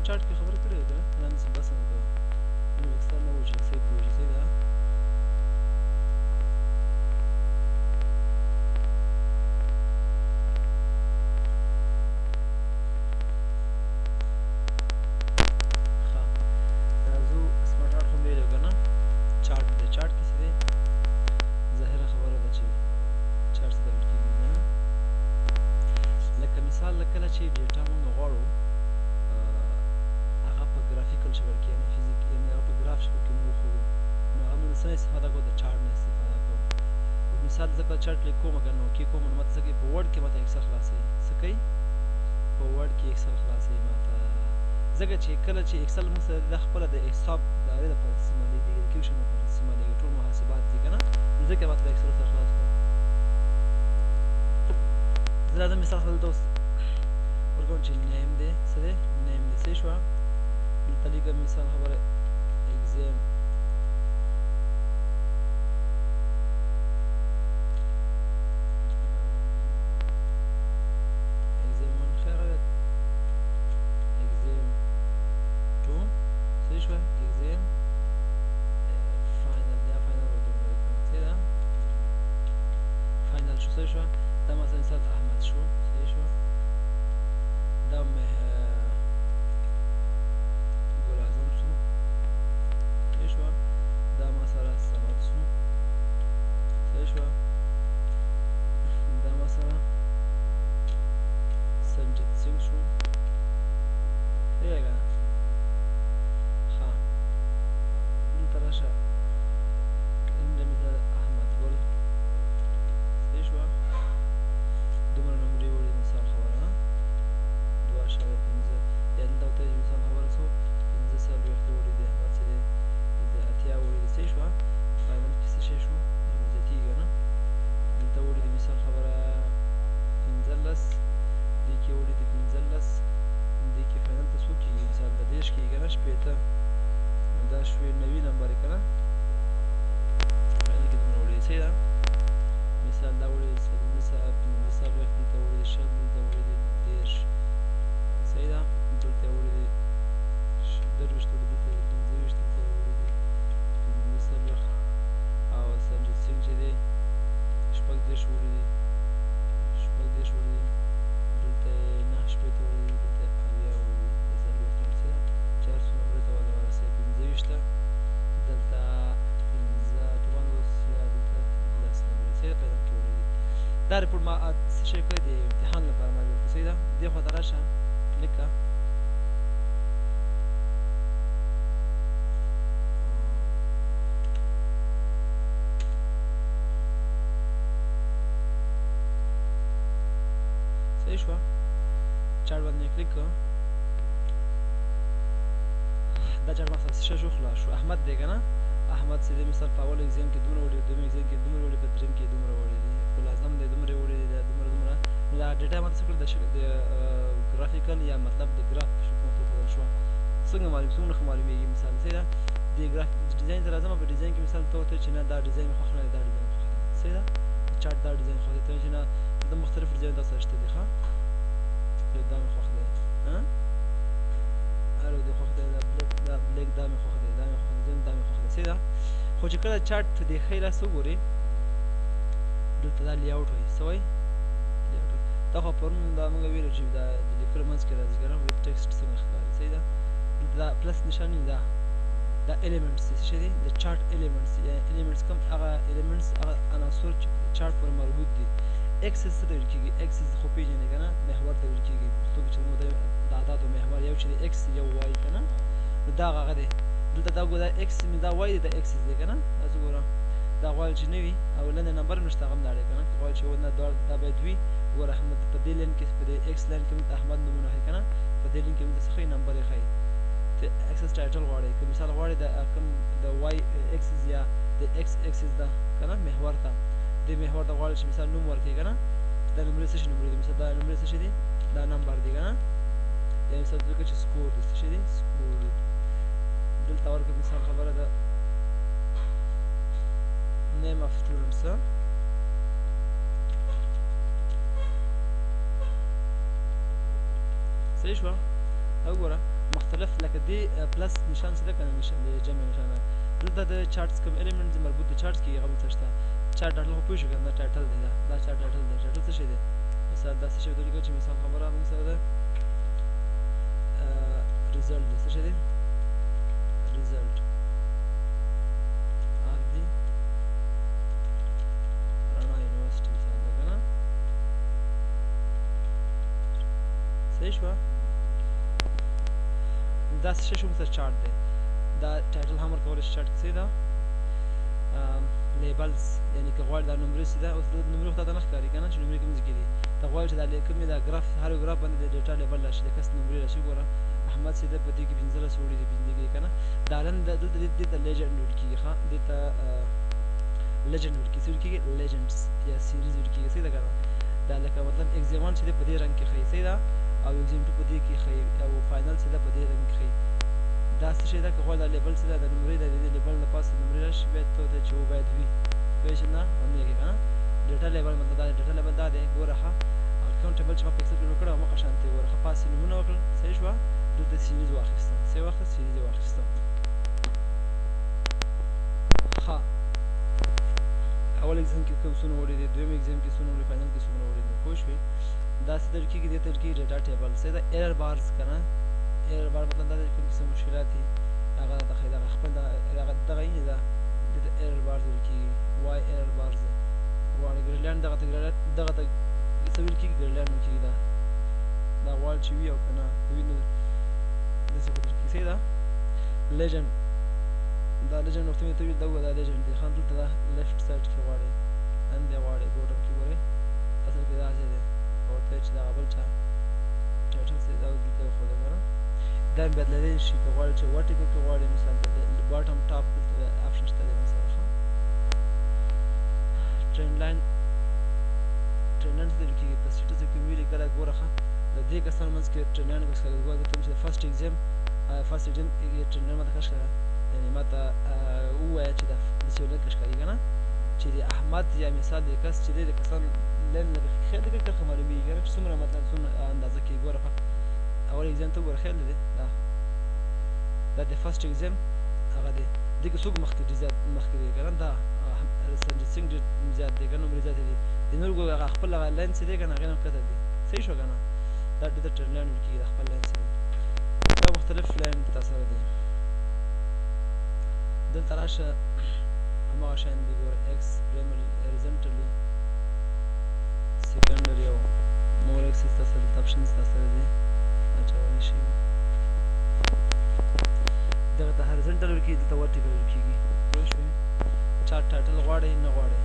چارت کې خبره کړې ده دا مې بس نه کوه نو اکثر نه وجه صحیح پروژه صحیح ده چارت لیکوم اگر نو کې کوم نو ماته څه کوي په ورډ کې ماته اکسل خلاصوي څه کوي په ورډ کې اکسل خلاصوي ماته ځکه چې کله چې اکسل موږ سره د خپله د حساب د هغې لپاره استعمالېږي د کیوشن لپاره استعمالېږي ټول محاسبات دي که نه نو ځکه ماته د اکسل سره خلاص کړو زه راځم مثال دلته اوس ورکوم چې نیم دی څه دی نیم دی صحیح شوه دلته لیکم مثال خبره اگزام دا ریپورټ ما څه شی کړی د امتحان لپاره ما جوړ کړ صحیح ده دې خوا ته راشه لیکه صحیح شوه چارت باندې کلیک کړه دا چارت ما سره څه شی شو خلاص شو احمد دی که نه احمد چې دی مثال په اول ایگزام کې دومره وړي دویم ایگزام کې دومره وړي په دریم کې دومره وړي دي لازم دی دومره وړي دي دومره نو دا ډیټا ماته څه کړل د ګرافیکل یا مطلب د ګراف شکل وښودل شوه څنګه څومره ښه معلومیږي مثال صحیح ده د ګراف ډیزاین ته راځم په ډیزاین کې مثال ته وته چې نه دا ډیزاین مې خوښ نه دی دا ډیزاین خوښ دی صحیح ده چارت دا ډیزاین خوښ دی ته چې نه د مختلف ډیزاین تاسو شته دي ښه دا مې خوښ دی الو دې خوښ دی دا بلیک دا مې خوښ دی دا مې خوښ دی دا مې خوښ دی صحیح ده خو چې کله چارت د ښی لاس وګورې دلته دا لیاوټ وایي څه وایي لیاوټ دا خو پرون دا موږ ویلو چې دا د لیکلو منځ کې راځي که نه ویب ټکسټ څنګه ښکاري صحیح ده دلته دا پلس نښاني دا ایلیمنټس دي څه دي د چارت ایلیمنټس یعنې ایلیمنټس کوم هغه ایلیمنټس هغه عناصر چې د چارت پورې مربوط دي اکسس څه ته ویل کېږي اکسس خو پېژنې که نه محور ته ویل کېږي پښتو کې چې موږ د اعدادو محور یو چې د اکس یو وای که نه نو دا هغه دی دلته دا ګوره دا اکس مې دا وای دی دا اکسس دی که نه تاسو ګوره دا غواړي چې نه وي او لاندې نمبر هم نشته هغه هم دا دی که نه غواړي چې نه دا باید وي ګوره احمد په دې لاین کې په دې اکس لاین کې موږ ته احمد نومونه ښایي که نه په دې لاین کې موږ ته څه ښایي نمبر یې ښایي ته اکسس ټایټل غواړې که مثال غواړې د کوم د وای اکسس یا د اکس اکسس ده که نه محور ته دې محور ته غواړې چې مثال نوم ورکړې که نه دا نمرې څه شي نمرې دي مثال دا نمرې څه شي دي دا نمبر دی که نه یا مثال ځکه چې سکور دی څه شي دی سکور دی دلته ورکړه مثال خبره ده name of students صحیح شوه دا وګوره مختلف لکه دې پلس نشان څه ده که نه نشان د جمع نشان ده دلته د چارټس کوم الیمنټ مربوط د چارټس کې هغه دلته شته چارټ ټایټل خو پوه شو که نه دا ټایټل دی دا چارټ ټایټل دی ټایټل څه شی دی مثال دا څه شی ورته لیکل چې مثال خبره موږ سره ده ریزلټ دی څه شی دی ریزلټ آف دی رڼا یونیورسټي مثال ده که نه صحیح شوه دا څه شی موږ سره چارټ دی دا ټایټل هم ورکولی شي چارټ کې څه ده لیبلز یعنی که غواړې دا نمرې چې ده اوس د نمرې خو تاته نه ښکاري که نه چې نمرې کوم ځای کې دي ته غواړې چې دا کومې دا ګراف هر یو ګراف باندې د ډیټا لیبل راشي د کس نمرې راشي ګوره احمد چې ده په دې کې 15 وړي دي 15 کې که نه دا نن دلته دې ته لیجنډ ویل کېږي ښه دې ته لیجنډ ویل کېږي څه ویل کېږي لیجنډس یا سیریز ویل کېږي صحیح ده که نه دا لکه مطلب ایگزام 1 چې ده په دې رنګ کې ښیي صحیح ده او ایگزام 2 په دې کې ښیي او فاینل چې ده په دې رنګ کې ښیي دا څه شی ده که غواړې دا لیبل چې ده د نمرې د دې لیبل نه پاسه نمرې راشي بیا ته ورته چې باید وي پوه شې نه باندې کې که نه ډیټا لیبل مطلب دا ډیټا لیبل دا دی ګوره ښه اکاونټیبل چې ما په ایکسل کې وکړه همغه شانتې ګوره ښه پاسې نومونه وکړل صحیح شوه دلته سیریز واخیسته څه یې واخیست سیریز یې واخیسته ښه اول ایگزام کې کوم څونه وړي دي دویم ایگزام کې څونه وړي فاینل کې څونه وړي دي پوه شوې داسې درل کېږي دې ته ویل کېږي ډیټا ټیبل صحیح ده ایرر بارز که نه ایرر بار مطلب دا دی چې کوم څه مشکلات دي هغه راته ښیي دغه خپل دغه یې ده دې ته ایرر بارز ویل کېږي وای ایرر بارز دی غواړي ګریډلینډ دغه ته څه ویل کېږي ګریډلینډ ویل کېږي دا غواړي چې وي او که نه وي نو داسې خو درل کېږي صحیح ده لیجنډ دا لیجنډ وختي مې ته ویل دا وګوره دا لیجنډ دی ښه دلته دا لیفټ سایډ کې غواړي نن دی غواړي بوټم کې ګورئ اصل کې داسې دی او ورته چې دغه بل چا ټایټل څه دا دلته وښوده که نه دا هم بدلېدی شي که غواړې چې وټ یې کړو که غواړې مثال د باټم ټاپ دلته آپشن شته دی مثلا ښه ټرینډ لاین څه درل کېږي په سټیټس کې مې لیکلی ګوره ښه د دې کسانو منځ کې ټرینډ لاین ګوره درته چې فرسټ ایگزام ټرینډ لاین ماته ښه ښکاره یعنې ماته ووایه چې داسې یو لینک ښکاري که نه چې د احمد یا مثال د کس چې دی د کسان لین لږ خیال دی که ښه معلومېږي که نه چې څومره مطلب څومره اندازه کې ګوره ښه اول ایگزام ته ګوره خیال دی دا د فرسټ ایگزام هغه دی دې کې څوک مخکې دی که نه دا سنجیت سنګ ډېر زیات دی که نه نمرې زیاتې دي د نور ګوره هغه خپل هغه لاین چې دی که نه هغې نه ښکته دی صحیح شوه که نه دا دې ته ټرینډ لاین ویل کېږي د خپل لاین چې دی دا مختلف لاین تا سره دی دلته راشه هماغه شیان دي ګوره ایکس پرایمري هریزنټلي سیکنډري او مور ایکسس تا سره دلته اپشنز تا سره دي اچولی شوي دغه ته هریزنټل ویل کېږي دلته ورټیکل ویل کېږي پوه شوې چارټ ټایټل غواړئ نه غواړئ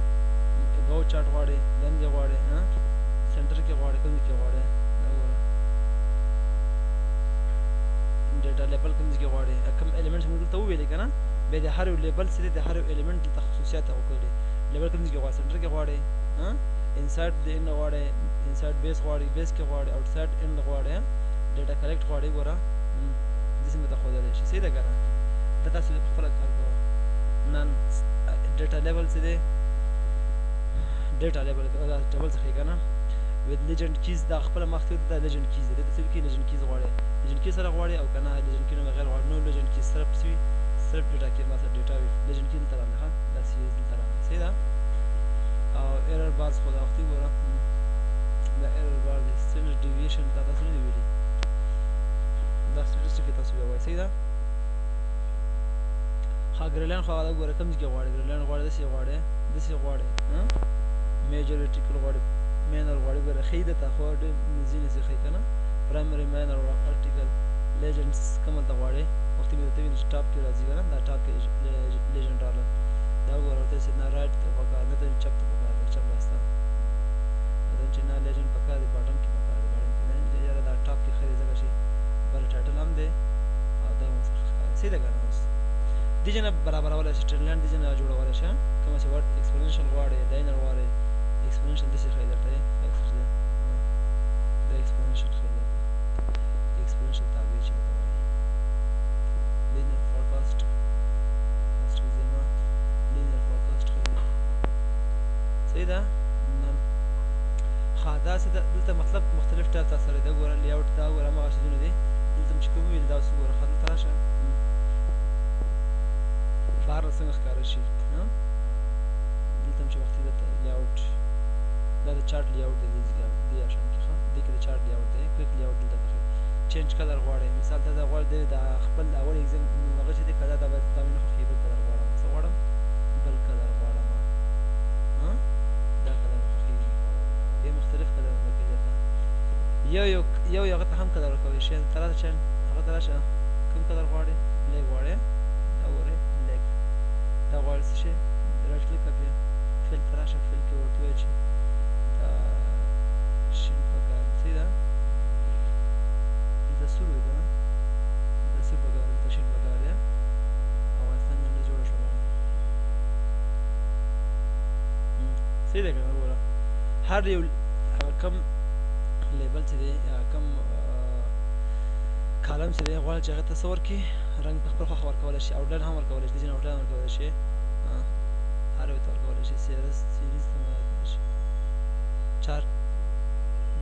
ګو چارټ غواړئ دندې غواړئ سنټر کې غواړئ کوم ځای کې غواړئ دا وګوره ډیټا لیبل کوم ځای کې غواړئ کوم ایلیمنټس موږ دلته وویلې که نه بیا د هر یو لیبل چې دی د هر یو ایلیمنټ دلته خصوصیات هغه کړي لیبل کوم ځای کې غواړئ سنټر کې غواړئ انسایډ د انډ غواړئ انسایډ بیس غواړئ بیس کې غواړئ آوټسایډ انډ غواړئ ډیټا کلیکټ غواړئ ګوره داسې مې ته ښودلی شي صحیح ده که نه دا تاسو په خپله کار کوه نن ډیټا لیبل څه دی ډیټا لیبل ټیبل څه ښیي که نه with legend keys دا خپله مخکې دا legend keys دی دلته څه لیکي legend keys غواړئ legend keys سره غواړئ او که نه legend key نه بغیر غواړئ نو legend keys صرف څه وي صرف ډیټا کې ما سره ډیټا وي legend key دلته راغلی ښه دا سیریز دلته راغلی صحیح ده او ایرر بارز خو دا وختي ګوره دا ایرر بار دی standard deviation دا تاسو نه دي ویلي دا سټیټسټیک کې تاسو بیا وایئ صحیح ده ښه ګریډلاین خو هغه ګوره کوم ځای کې غواړئ ګریډلاین غواړئ داسې غواړئ میجر ارټیکل غواړئ مینر غواړئ ګوره ښیي درته خو ډېر ځینې څه ښیي که نه پرایمري مینر ارټیکل لیجنډس کوم هلته غواړئ وختي مې درته ویلي چې ټاپ کې راځي که نه دا ټاپ کې لیجنډ راغله دا وګوره ورته چې نه رایټ ته پکار نه ته چپ ته پکار دی چپ لاسته دا چې نه لیجنډ پکار دی باټم کې پکار دی باټم کې نه یاره دا ټاپ کې ښه دی ځکه چې بل ټایټل هم دی او دا هم ورسره ښکاري صحیح ده که نه اوس دې ځای نه برابرولی شي ټرینډ لاین دې ځای نه جوړولی شي کومه چې ورډ ایکسپوننشل غواړئ لاینر غواړئ ایکسپوننشل داسې ښایي درته دا ایکسپوننشل ښایي درته ایکسپوننشل تابع چې ورته وایي لینیر فورکاسټ فرسټ ایگزام لینیر فورکاسټ ښایي صحیح ده ښه داسې ده دلته مطلب مختلف ټایپ تا سره دی ګوره لیاوټ دا ګوره هماغه شیزونه دي دلته چې کوم ویل دا اوس وګوره ښه دلته راشه بهر نه څنګه ښکاره شي دلته هم چې وختي دلته لیاوټ دا د چارټ لیاوټ دی دې آپشن کې ښه دې کې د چارټ لیاوټ دی کویک لیاوټ دلته ښه چینج کلر غواړئ مثال ته دا غواړئ د خپل اول اگزام هغه چې دی که دا باید دا مې نه خوښېږي بل کلر غواړم څه غواړم بل کلر غواړم دا کلر مې خوښېږي بیا مختلف کلرونه پکې درته یو هغه ته هم کلر ورکولی شي ته راشه چینج هغه ته راشه کوم کلر غواړې بلیک غواړې دا وګورئ بلیک دا غواړې څه شی رایټ کلیک کړئ فیل ته راشه فیل کې ورته ووایه چې دا شین پکار صحیح ده دلته سور وي که نه دلته سور پکار دلته شین پکار دی افغانستان جنډه جوړه شوه صحیح ده که نه وګوره هر یو کم لیبل چې دی کم کالم چې دی غواړي چې هغه ته څه ورکړي رنګ په خپل خوښه ورکولی شي آوټلاین هم ورکولی شي ځینې آوټلاین ورکولی شي هر یو ته ورکولی شي سیریز ته هم ورکولی شي چارټ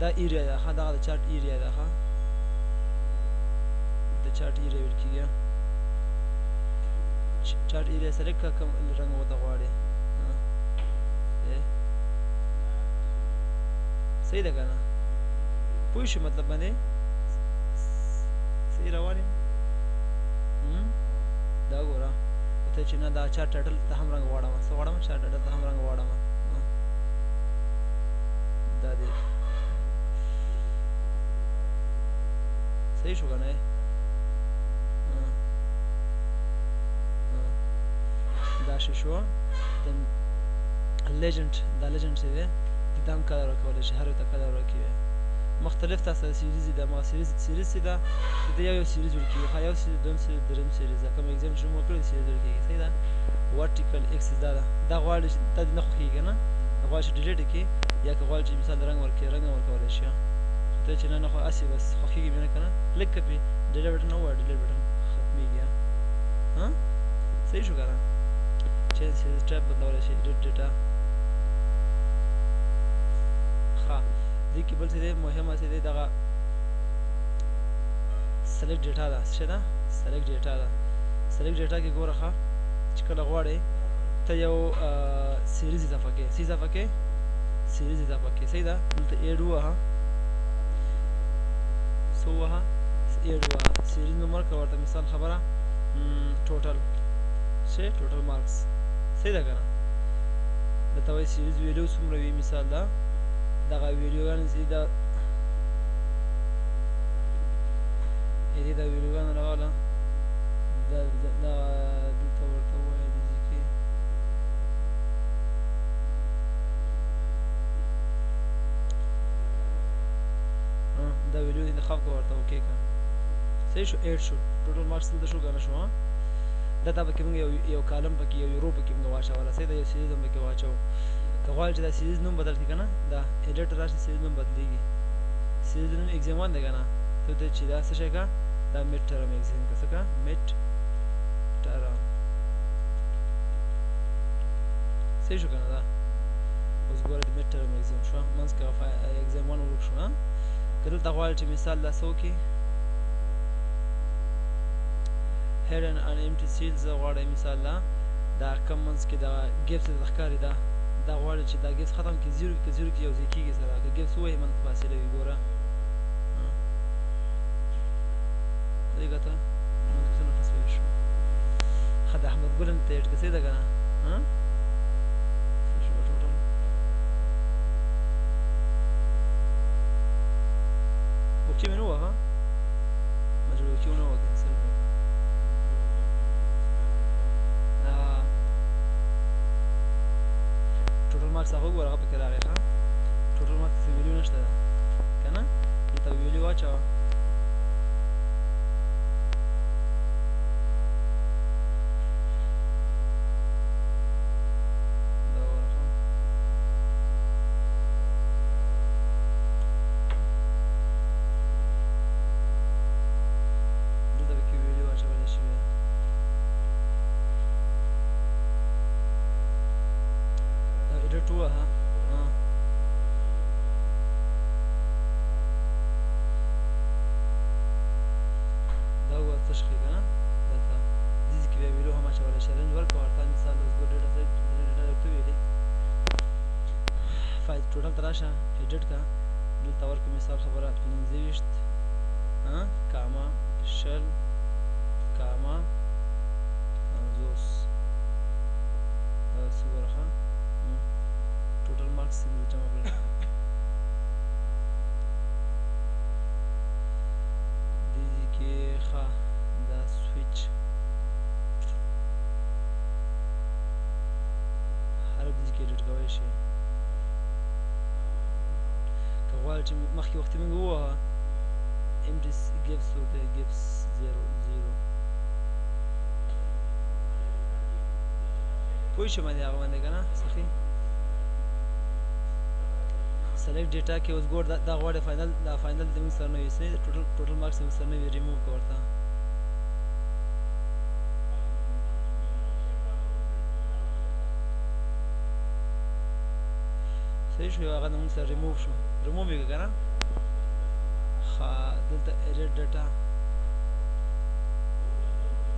دا ایریا ده ښه دغه د چارټ ایریا ده ښه د چارټ ایریا ویل کېږي چارټ ایریا سلیکټ کړه کوم رنګ ورته غواړې صحیح ده که نه پوه شو مطلب باندې صحیح روان یم دا ګوره ورته چې نه دا چارټ ټایټل ته هم رنګ غواړم څه غواړم چارټ ټایټل ته هم رنګ غواړم دا دی صحیح شو که نه دا شی شو لیجنډ دا لیجنډ چې دی دا هم کلر ورکولی شي هر یو ته کلر ورکوي مختلف تاسو سره سیریز ده ما سیریز چې ده د یو سیریز ورکوي ښه یو سیریز دویم سیریز دریم سیریز ده کوم اگزام چې موږ کړی سیریز ورکوي صحیح ده ورټیکل اکسس دا غواړي چې دا دې نه خوښېږي که نه غواړي چې ډیلیټ یې کړي یا که غواړي چې مثال رنګ ورکړي رنګ هم ورکولی شي ته چې نه خو هسې بس خوښېږي مې نه که نه کلیک کړه پرې ډیلیټ بټن ووایه ډیلیټ بټن ختمېږي صحیح شو که نه چینج سیریز ټایپ بدلولی شي ایډیټ ډیټا ښه دې کې بل څه دی مهمه څه دی دغه سلیکټ ډیټا ده څه شی ده سلیکټ ډیټا ده سلیکټ ډیټا کې ګوره ښه چې کله غواړې ته یو سیریز اضافه کړې څه اضافه کړې سیریز اضافه کړې صحیح ده دلته ایډ ووهه څه ووهه ایډ ووهه سیریز نوم ورکړه ورته مثال خبره ټوټل څه ټوټل مارکس صحیح ده که نه درته وایي سیریز ویډیو څومره وي مثال ده دغه ویډیوګانې چې دا ویډیوګانې راغله دلته ورته ووایه دې ځای کې دا ویډیو انتخاب کړه ورته اوکې کړه صحیح شو ایډ شو ټوټل مارکس دلته شو که نه شو دا پکې موږ یو کالم پکې یو رو پکې موږ واچوله صحیح ده یو سیریز هم پکې واچوو که غواړې چې دا سیریز نوم بدل کړي که نه دا ایډیټ راشي سیریز نوم بدلېږي سیریز نوم ایگزام 1 دی که نه ته ورته چې دا څه شی کړه دا میډ ټرم ایگزام که څه کړه میډ ټرم صحیح شو که نه دا اوس ګوره د میډ ټرم ایگزام شوه منځ کې ایگزام 1 ورک شو که دلته غواړې چې مثال دا څه وکړي هیډ ان امټي سیلز غواړئ مثال دا کم منځ کې دا ګیپس درته ښکاري دا غواړي چې دا ګیپس ختم کړي زیرو کې زیرو کې یو ځای کېږي سره که ګیپس ووایي منځ فاصله وي ګوره دیګه ته منځ کې څه نفس ویل شو ښه د احمد ګل هم ته ایډ که صحیح ده که نه څه شوه ټوټل اوکې مې نه ووهه مجبور اوکې ونه ووهه کینسل کړه ټوټل مارکس هغه وګوره هغه پکې راغی ښه ټوټل مارکس کې ویلیو نشته ده که نه دلته ویلیو واچوه دا وګوره ښه دلته پکې ویلیو واچولی شوې ده ایډیټ ووهه چیلنج ورکړه ورته مثال اوس ګور ډیټا سیټ ډیټا درته ویلې فایل ټوټل ته راشه ایډیټ کا دلته ورکړه مثال خبره 25 کاما شل کاما 50 څه ګوره ښه ټوټل مارکس څنګه جمع کړل دې کې ښه دا سویچ هر دې کې ایډیټ کولی شي که غواړې چې مخکې وختې موږ ووهه empty gives ورته gives 0 0 پوه شو باندې هغه باندې که نه صحیح سلیکټ ډیټا کې اوس ګور دا غواړي فاینل دا فاینل د موږ سره نه وي صحیح ټوټل مارکس موږ سره نه وي ریموو کړه ورته صحیح شو هغه د موږ سره ریموو شو ریموو یې کړه که نه ښه دلته ایډیټ ډیټا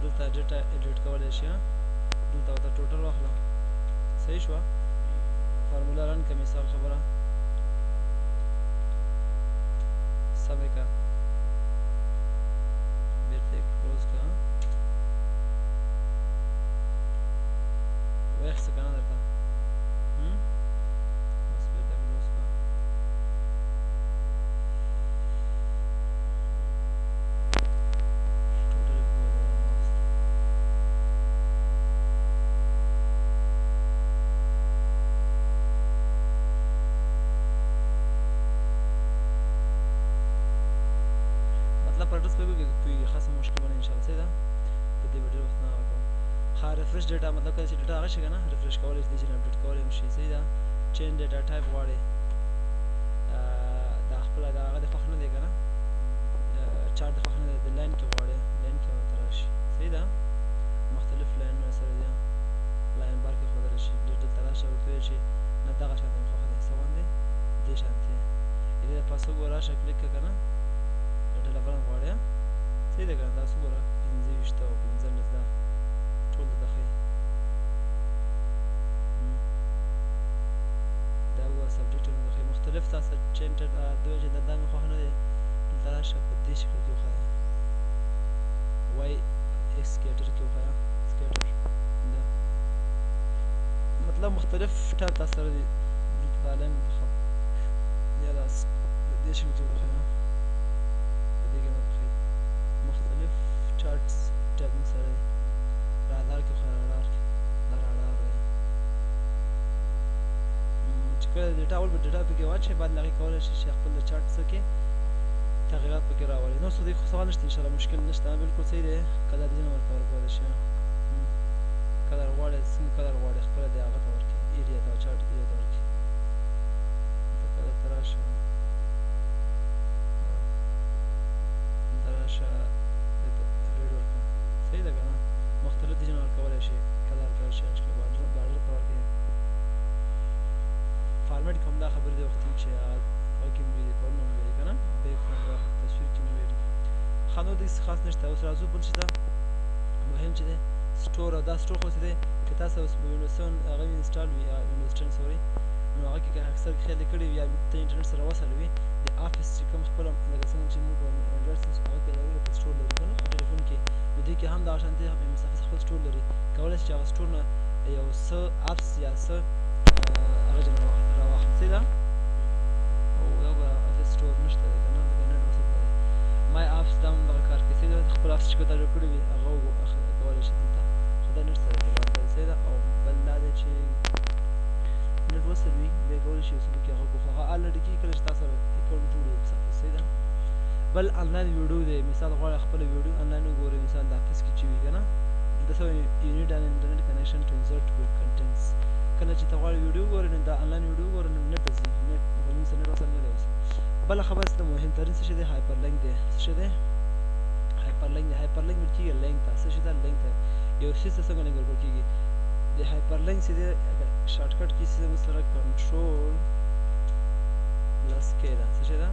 دلته ډیټا ایډیټ کولی شي دلته ورته ټوټل واخله صحیح شوه فارموله رن کړه مثال خبره سمې کړه بېرته یې کلوز کړه ویښسته که نه درته بس بېرته کلوز کړه پرډس په کوي خاصه مشکل باندې ان شاء الله صحیح ده په دې ویډیو وخت نه راکوم ښه ریفریش ډیټا مطلب کله چې ډیټا هغه شي که نه ریفریش کولی شي چې اپډیټ کولی هم شي صحیح ده چین ډیټا ټایپ غواړې دا خپله د هغه د خوښ نه دی که نه چارټ د خوښ نه دی د لاین کې غواړې لاین کې ورته راشي صحیح ده مختلف لاینونه سره دي لاین بار کې ښودلی شي دلته راشه ورته ووایي چې نه دغه شانتې مې خوښ دی څه باندې دې شانتې دې دپاره څه وګوره راشه کلیک کړه که نه ټلفون غواړې صحیح ده که نه دا څه ګوره 25 او 15 ده ټول د ښیي دا وګوره سبجیکټونه د ښیي مختلف تاسو چینټر دوی چې دا مې خوښ نه دی دلته راشه په دې شکل کې وښیه وای ایکسکیټر کې وښیه سکیټر ده مطلب مختلف ټایپ تاسو سره دي دلته دا لاین انتخاب یا دا دې شکل کې وښیه مختلف چارټس ټایپینګ سره دی رادار کې خو رادار کې دا رادار دی چې کله ډیټا اول به ډیټا پکې واچوې بعد له هغې کولی شي چې خپل د چارټ څه کې تغییرات پکې راولي نو څه دی خو سوال نشته انشاءالله مشکل نشته بالکل صحیح دی کلر ځینې ورته ورکولی شي کلر غواړې څنګه کلر غواړې خپله دی هغه ته ورکړي ایریا ته چارټ ایریا ته ورکړي دلته کلر ته راشه راشه ریډ ورکړه صحیح ده که نه مختلف ډیزاین ورکولی شي کلر کلر چینج کړي بارډر ته ورکړي فارمیټ کې همدا خبرې دی وختي چې هغه کې مې ویلي پرون مې ویلي که نه بیک تصویر کې مې ویلي ښه نو داسې خاص نشته اوس راځو بل چې ده مهم چې دی سټور او دا سټور خو چې دی که تاسو اوس په وینډوز 7 هغه انسټال وي وینډوز 10 سوري نو هغه کې اکثر خیال یې کړی وي یا ته انټرنټ سره وصل وي د آفس چې کوم خپله لکه څنګه چې موږ انډرایډ هغه کې لرو په سټور لرو که نه په ټلیفون کې نو دې کې هم دغه شانتې مسافس خپل سټور لري کولی شي چې هغه سټور نه یو څه اپس یا څه هغه ځای راواخلي صحیح ده او دا به افس سټور نشته دی که نه لکه نټ وصل دی مای اپس دا هم دغه کار کوي صحیح ده خپل اپس چې کوم تا جوړ کړي وي هغه کولی شي دلته خو دا نټ سره دی صحیح ده او بل دا دی چې نټ وصل وي بیا کولی شي اوس پکې هغه خو هغه الرډي کېږي کله چې تا سره اکاونټ جوړ وي صحیح ده بل آنلاین ویډیو دی مثال غواړې خپله ویډیو آنلاین وګورې مثال د آفس کې چې وي که نه دلته څه وایي یو نیډ ان انټرنټ کنیکشن ټو انسرټ ګود کنټینټس کله چې ته غواړې ویډیو وګورې نو دا آنلاین ویډیو وګورې نو نټ ته ځي نټ موږ سره نټ وصل نه دی اوس بله خبره څه ده مهمترین څه شی دی هایپر لینک دی څه شی دی هایپر لینک دی هایپر لینک ویل کېږي لینک ته څه شی ده لینک ته یو شي څه څنګه لینک ورکول کېږي د هایپر لینک چې دی شارټ کټ کې چې موږ سره کنټرول پلس کې ده څه شی ده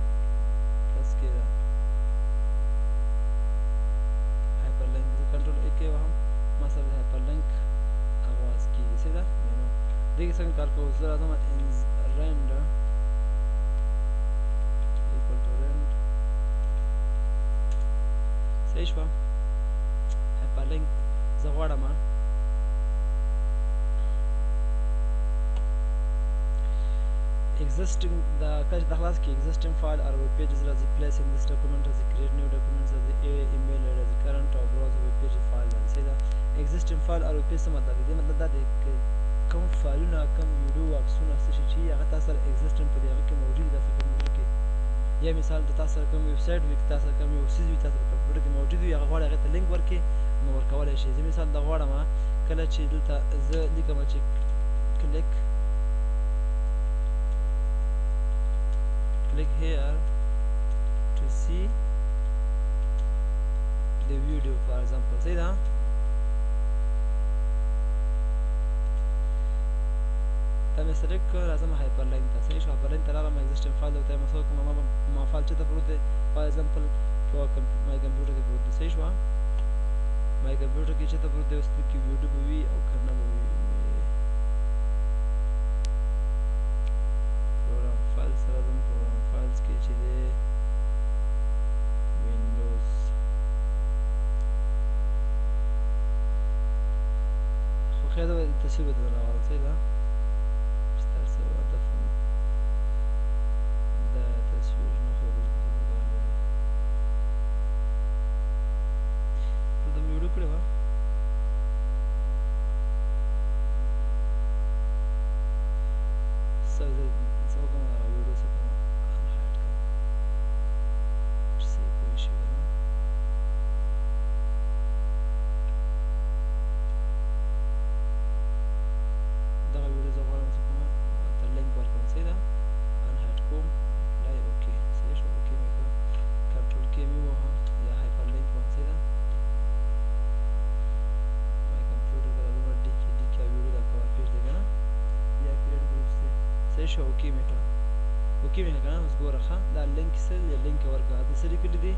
پلس کې ده هایپر لینک زه کنټرول ا کې وهم ما سره د هایپر لینک صحیح ده مینو دې کې څنګه کار کوو زه راځم rend equal to rend صحیح شوه hyperlink زه غواړم existing the کله د خلاص کې existing file or web pages راځي place in this document راځي create new documents راځي email راځي current or browse web page file راځي صحیح ده existing file or web page څه مطلب دی مطلب دا دی کوم فایلونه کوم ویډیو عکسونه څه شي چې هغه تاسو سره existing په دې هغه کې موجود دي تاسو کمپیوټر کې یا مثال د تاسو سره کوم ویب سایټ وي تاسو کوم یو سیز وي تاسو کمپیوټر کې موجود وي هغه غواړي هغه ته لینک ورکړي نو ورکولای شي زه مثال دا غواړم کله چې دلته زه لیکم چې کلیک click here to see the video for example صحیح ده دا مې سلیکټ کړ راځم هایپرلینک ته صحیح شو هایپرلینک ته راغلم existing file ته مسو کوم ما فایل چې ته پروت دی for example په مای کمپیوټر کې پروت دی صحیح شو مای کمپیوټر کې چې ته پروت دی اوس کې ویډیو به وي او کنه به وي پروګرام فایل سره راځم پروګرام فایلز کې چې دی وینډوز خو خیر دا تصویر به درنه راغله صحیح ده شو اوکی مې کړه اوکی مې کړه اوس ګوره ښه دا لینک سره لینک ورکړه دا څه لیکلي دي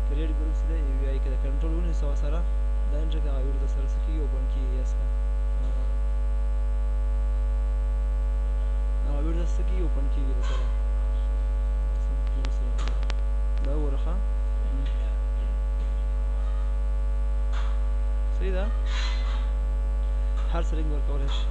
کریټ ګروپ سره یو آی کې د کنټرول ونیسه سره دا انټر کې هغه ویډیو سره څه کېږي اوپن کېږي یس هغه ویډیو څه کېږي اوپن کېږي د سره دا وګوره ښه صحیح ده هر څه لینک ورکولی شي